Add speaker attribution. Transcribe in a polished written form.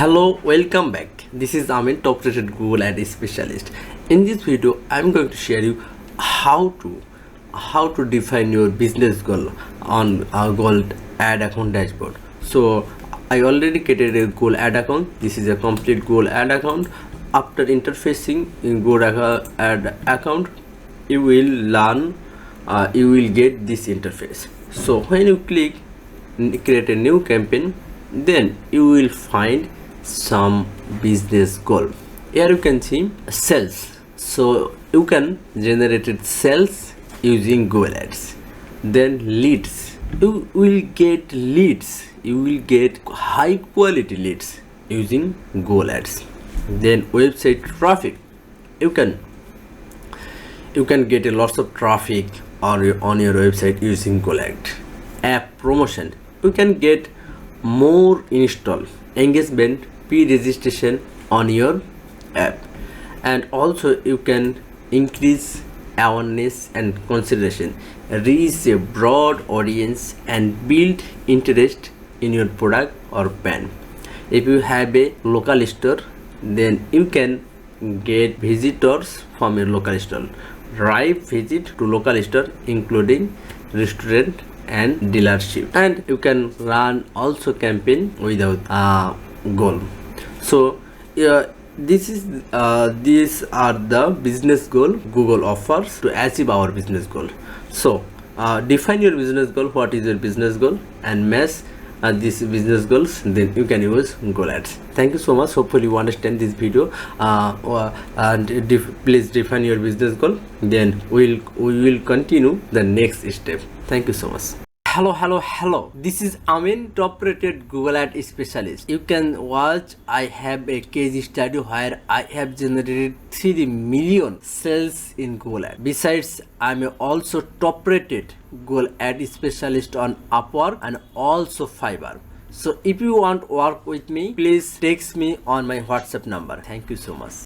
Speaker 1: Hello, welcome back. This is Amin, top rated Google Ad Specialist. In this video, I'm going to share you how to define your business goal on our Google Ad account dashboard. So I already created a Google Ad account. This is a complete Google Ad account. After interfacing in Google Ad account, you will learn, you will get this interface. So when you click create a new campaign, then you will find some business goal. Here you can see sales, so you can generate sales using Google Ads. Then leads, you will get leads, you will get high quality leads using Google Ads. Then website traffic, you can get a lots of traffic on your website using Google Ads. App promotion, you can get more install, engagement, pre-registration on your app, and also you can increase awareness and consideration, reach a broad audience and build interest in your product or brand. If you have a local store, then you can get visitors from your local store. Drive visit to local store including restaurant and dealership, and you can run also campaign without goal. So these are the business goal Google offers to achieve our business goal. So define your business goal, what is your business goal, and match these business goals, then you can use Google Ads. Thank you so much. Hopefully you understand this video, and please define your business goal, then we will continue the next step. Thank you so much. Hello, this is Amin, top rated Google Ad Specialist. You can watch, I have a case study where I have generated 3 million sales in Google Ad. Besides, I'm also top rated Google Ad Specialist on Upwork and also Fiverr. So if you want to work with me, please text me on my WhatsApp number. Thank you so much.